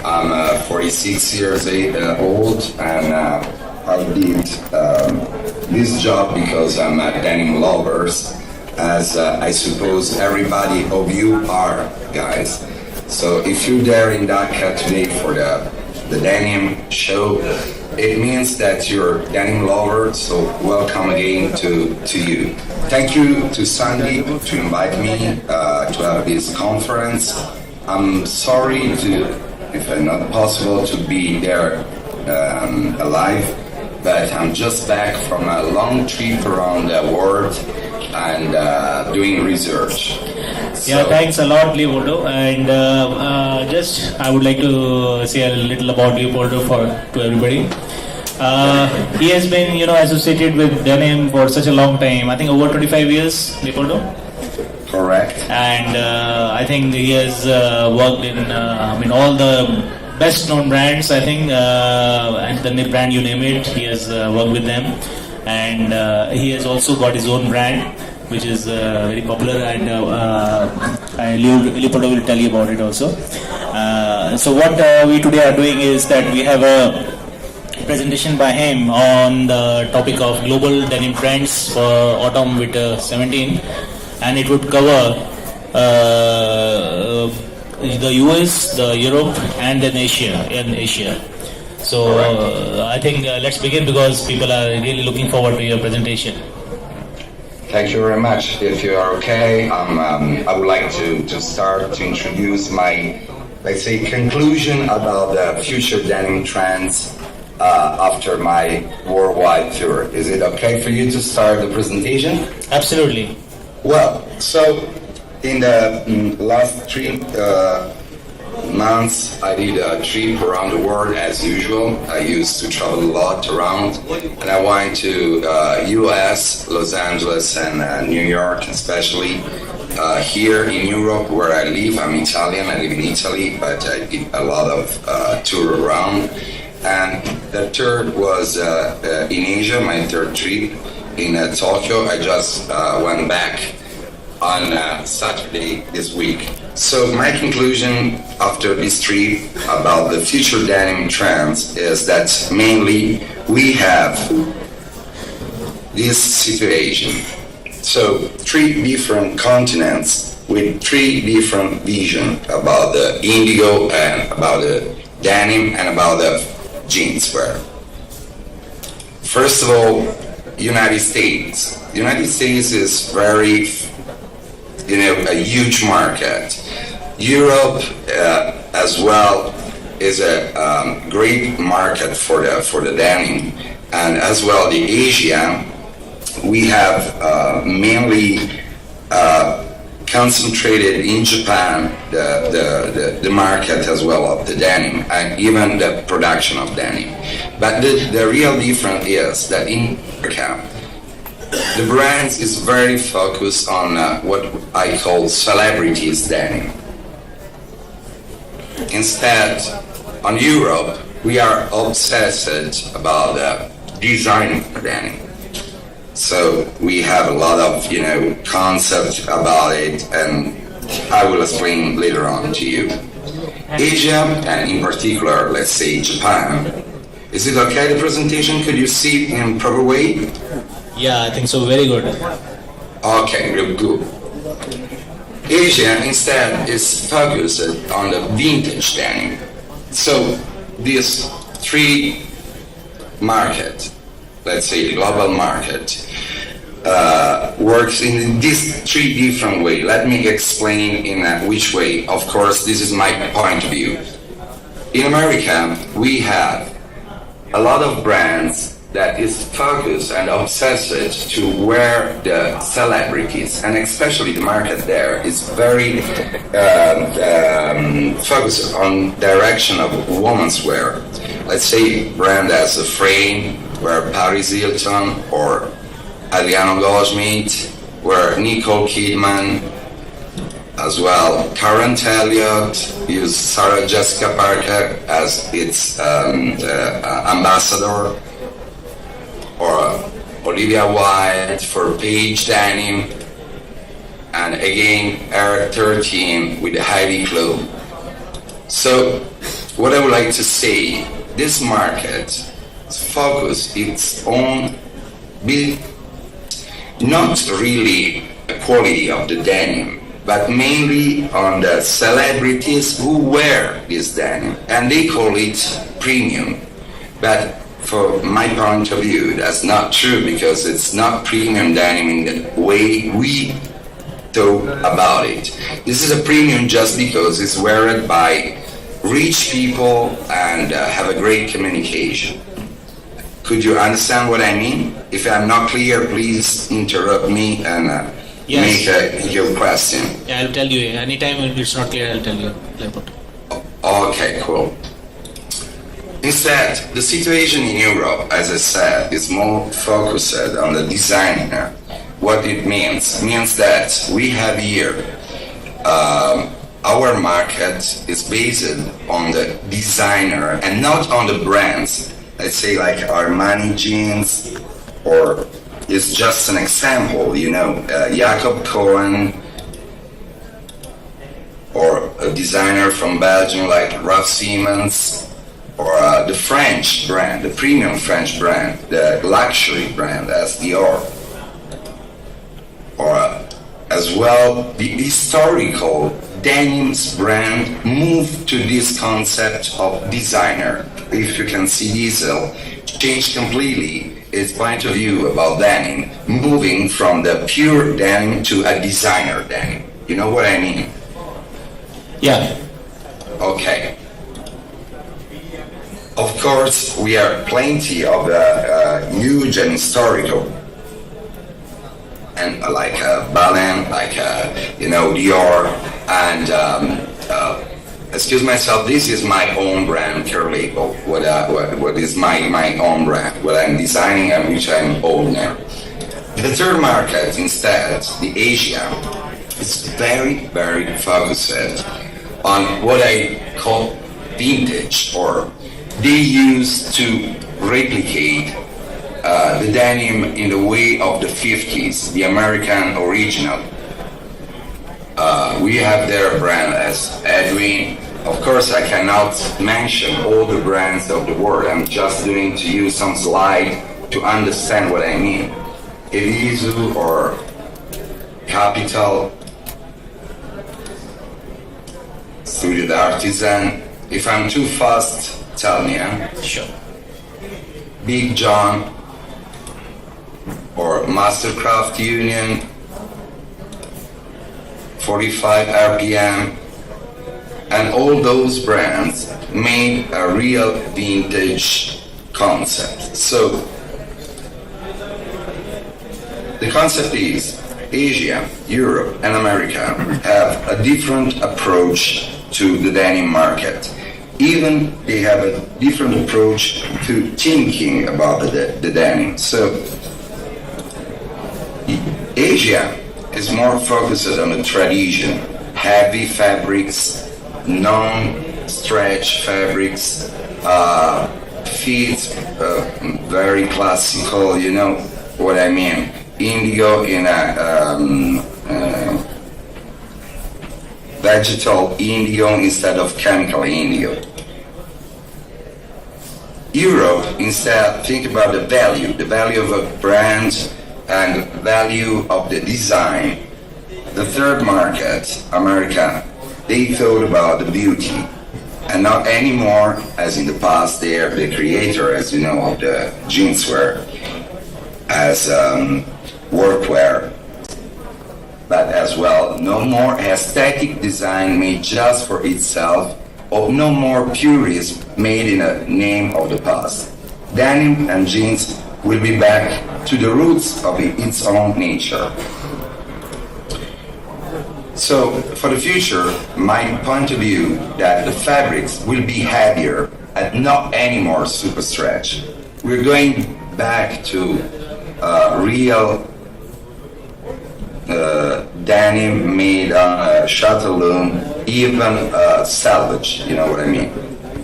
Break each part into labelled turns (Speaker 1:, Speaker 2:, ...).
Speaker 1: I'm 46 years old, and I did this job because I'm a denim lover, as I suppose everybody of you are, guys. So if you're there in Dhaka today for the denim show, it means that you're a denim lover, so welcome again to you. Thank you to Sandeep to invite me to have this conference. I'm sorry if it's not possible to be there alive, but I'm just back from a long trip around the world and doing research.
Speaker 2: Yeah, thanks a lot, Leopoldo. And just I would like to say a little about Leopoldo to everybody. He has been, associated with denim for such a long time. I think over 25 years, Leopoldo.
Speaker 1: Correct.
Speaker 2: And I think he has worked in, all the best-known brands. I think, and the brand you name it, he has worked with them. And he has also got his own brand, which is very popular, and Leopoldo will tell you about it also. So what we today are doing is that we have a presentation by him on the topic of global denim trends for autumn winter 17, and it would cover the US, the Europe, and then Asia. So I think let's begin, because people are really looking forward to your presentation.
Speaker 1: Thank you very much. If you are okay, I would like to start to introduce my, let's say, conclusion about the future denim trends after my worldwide tour. Is it okay for you to start the presentation?
Speaker 2: Absolutely.
Speaker 1: Well, so in the last 3 months, I did a trip around the world as usual. I used to travel a lot around, and I went to US, Los Angeles, and New York, especially. Here in Europe, where I live, I'm Italian, I live in Italy, but I did a lot of tour around. And the third was in Asia, my third trip in Tokyo. I just went back on Saturday this week. So my conclusion after this trip about the future denim trends is that mainly we have this situation. So 3 different continents with 3 different visions about the indigo and about the denim and about the jeans wear. First of all, United States. The United States is very, a huge market. Europe as well is a great market for the denim, and as well the Asia. We have mainly concentrated in Japan the market as well of the denim, and even the production of denim. But the real difference is that in America, the brands is very focused on what I call celebrities denim. Instead, on Europe, we are obsessed about the design denim. So we have a lot of, concept about it, and I will explain later on to you. Asia, and in particular, let's say Japan. Is it okay, the presentation? Could you see it in proper way?
Speaker 2: Yeah, I think so. Very good.
Speaker 1: Okay, real good. Asia instead is focused on the vintage denim. So these 3 markets, let's say the global market, works in these 3 different ways. Let me explain in which way. Of course, this is my point of view. In America, we have a lot of brands that is focused and obsessed to wear the celebrities, and especially the market there is very focused on direction of women's wear. Let's say brand as a Frame, where Paris Hilton, or Adriano Goldsmith, where Nicole Kidman, as well Karen Elliott used Sarah Jessica Parker as its ambassador, or Olivia Wilde for Paige Denim, and again Air 13 with the Heidi Klum. So what I would like to say, this market focus its own build, not really the quality of the denim, but mainly on the celebrities who wear this denim, and they call it premium. But for my point of view, that's not true, because it's not premium denim in the way we talk about it. This is a premium just because it's worn by rich people and have a great communication. Could you understand what I mean? If I'm not clear, please interrupt me and
Speaker 2: Yes.
Speaker 1: make your question.
Speaker 2: Yeah, I'll tell you. Anytime it's not clear, I'll tell you. Leopoldo.
Speaker 1: Okay, cool. Instead, the situation in Europe, as I said, is more focused on the designer. What it means that we have here our market is based on the designer and not on the brands. Let's say like Armani jeans, or it's just an example, Jacob Cohen, or a designer from Belgium like Raf Simons, or the French brand, the premium French brand, the luxury brand as Dior, or as well the historical Denim's brand moved to this concept of designer. If you can see Diesel change completely its point of view about denim, moving from the pure denim to a designer denim. You know what I mean?
Speaker 2: Yeah.
Speaker 1: Okay. Of course, we have plenty of huge and historical, and like Balmain, like Dior, and excuse myself. This is my own brand, care label. What is my own brand? What I'm designing and which I'm owner. The third market, instead, the Asia, is very, very focused on what I call vintage, or they used to replicate the denim in the way of the 50s, the American original. We have their brand as Edwin. Of course, I cannot mention all the brands of the world. I'm just going to use some slide to understand what I mean. Elizu or Capital, Studio the Artisan. If I'm too fast, tell me.
Speaker 2: Sure.
Speaker 1: Big John or Mastercraft Union, 45 RPM, and all those brands made a real vintage concept. So the concept is Asia, Europe, and America have a different approach to the denim market. Even they have a different approach to thinking about the denim. So Asia is more focused on the tradition, heavy fabrics, non-stretch fabrics, fits, very classical, you know what I mean. Indigo in a vegetal indigo instead of chemical indigo. Europe, instead, think about the value of a brand and value of the design. The third market, America, they thought about the beauty, and not anymore, as in the past, they are the creator, as you know, of the jeanswear, as workwear, but as well, no more aesthetic design made just for itself, or no more purism made in a name of the past. Denim and jeans will be back to the roots of its own nature. So, for the future, my point of view that the fabrics will be heavier and not anymore super stretch. We're going back to real denim made on a shuttle loom, even salvage, you know what I mean.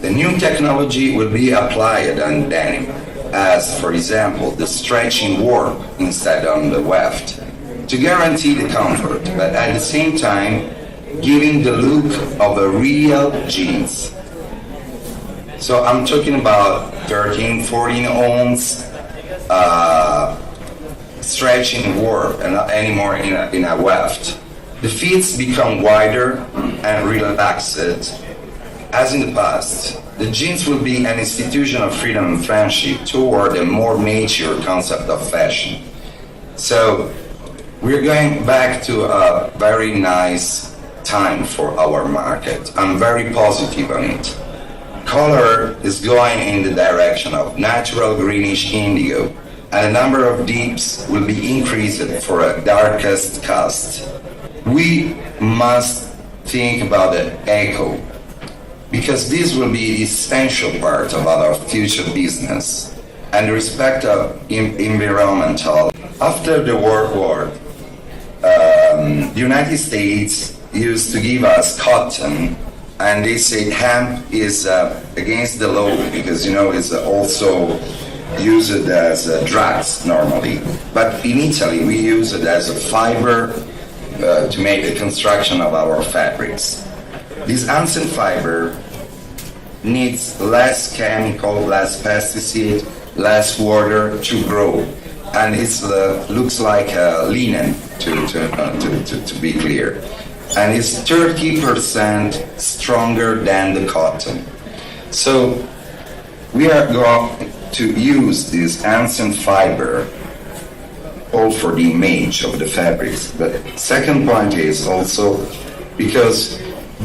Speaker 1: The new technology will be applied on denim, as for example the stretching warp instead on the weft, to guarantee the comfort, but at the same time giving the look of a real jeans. So I'm talking about 13, 14 ounce stretching warp and not anymore in a weft. The feet become wider and relaxed as in the past. The jeans will be an institution of freedom and friendship toward a more mature concept of fashion. So we're going back to a very nice time for our market. I'm very positive on it. Color is going in the direction of natural greenish indigo, and the number of deeps will be increased for a darkest cast. We must think about the echo, because this will be the essential part of our future business and respect of environmental. After the World War, the United States used to give us cotton, and they say hemp is against the law because it's also used as drugs normally. But in Italy, we use it as a fiber to make the construction of our fabrics. This unseen fiber needs less chemical, less pesticide, less water to grow, and it looks like linen to be clear, and it's 30% stronger than the cotton. So we are going to use this unseen fiber all for the image of the fabrics. But second point is also because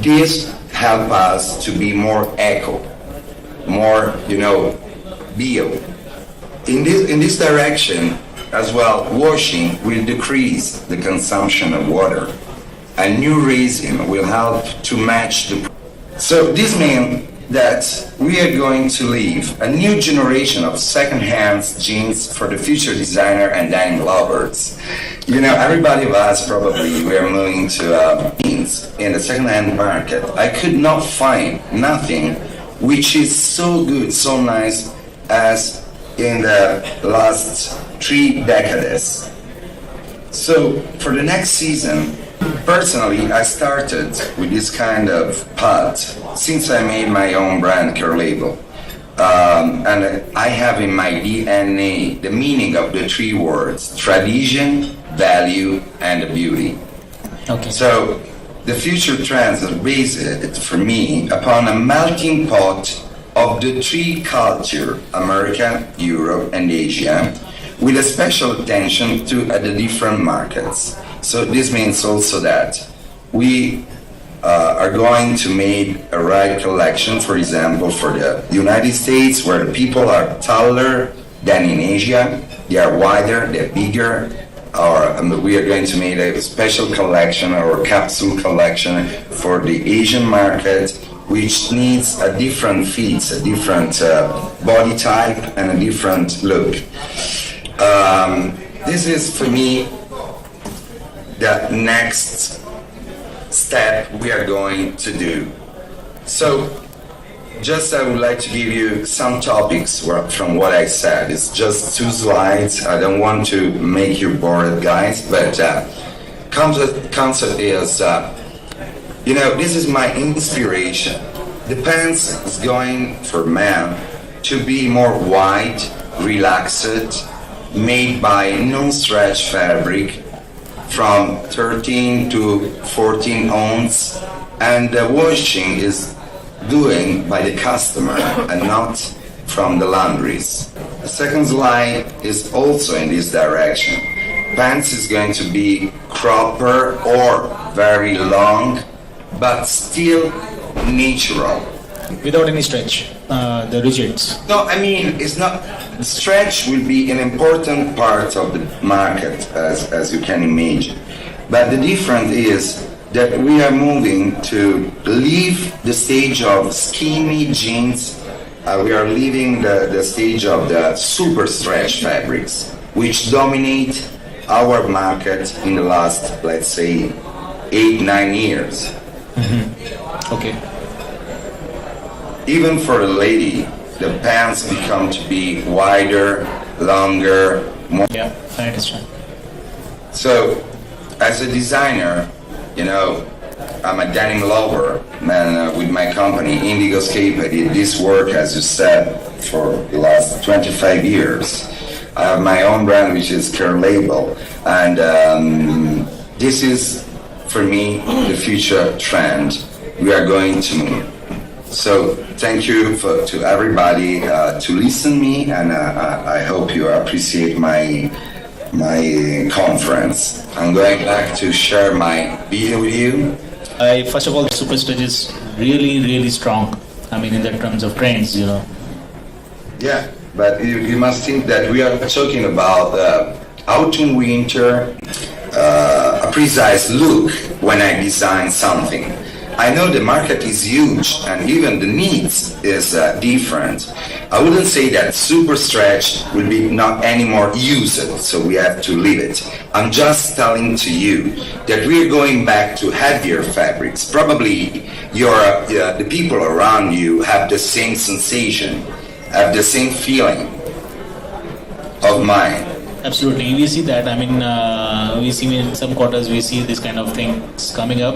Speaker 1: this help us to be more eco, more bio. In this direction as well, washing will decrease the consumption of water, and new resin will help to match the. So this means that we are going to leave a new generation of second-hand jeans for the future designer and denim lovers. Everybody of us probably we are moving to jeans in the second-hand market. I could not find nothing which is so good, so nice as in the last 3 decades. So for the next season, personally, I started with this kind of path since I made my own brand care label. And I have in my DNA the meaning of the 3 words: tradition, value, and beauty.
Speaker 2: Okay.
Speaker 1: So the future trends are based, for me, upon a melting pot of the 3 cultures, America, Europe, and Asia, with a special attention to the different markets. So this means also that we are going to make a right collection, for example, for the United States, where the people are taller than in Asia, they are wider, they're bigger, or we are going to make a special collection or capsule collection for the Asian market, which needs a different fit, a different body type, and a different look. This is, for me, the next step we are going to do. So, just I would like to give you some topics from what I said. It's just 2 slides. I don't want to make you bored, guys, but concept is, this is my inspiration. The pants is going for men to be more wide, relaxed, made by non-stretch fabric from 13 to 14 ounce, and the washing is doing by the customer and not from the laundries. The second slide is also in this direction. Pants is going to be cropper or very long, but still natural.
Speaker 2: Without any stretch, the rigids.
Speaker 1: No, I mean, it's not. Stretch will be an important part of the market, as you can imagine. But the difference is that we are moving to leave the stage of skinny jeans. We are leaving the stage of the super stretch fabrics, which dominate our market in the last, let's say, 8-9 years.
Speaker 2: Mm-hmm. Okay.
Speaker 1: Even for a lady, the pants become to be wider, longer, more.
Speaker 2: Yeah, I understand.
Speaker 1: So, as a designer, I'm a denim lover, man. With my company Indigoscape, I did this work, as you said, for the last 25 years. I have my own brand, which is Care Label, and this is, for me, the future trend. We are going to move. So thank you to everybody to listen me, and I hope you appreciate my conference. I'm going back to share my video with you.
Speaker 2: First of all, the Superstage is really, really strong. I mean, in the terms of trends, you know.
Speaker 1: Yeah, but you must think that we are talking about autumn, winter, a precise look when I design something. I know the market is huge and even the needs is different. I wouldn't say that super stretch will be not anymore used, so we have to leave it. I'm just telling to you that we're going back to heavier fabrics. Probably the people around you have the same sensation, have the same feeling of mine.
Speaker 2: Absolutely, we see that. I mean, we see in some quarters we see this kind of things coming up.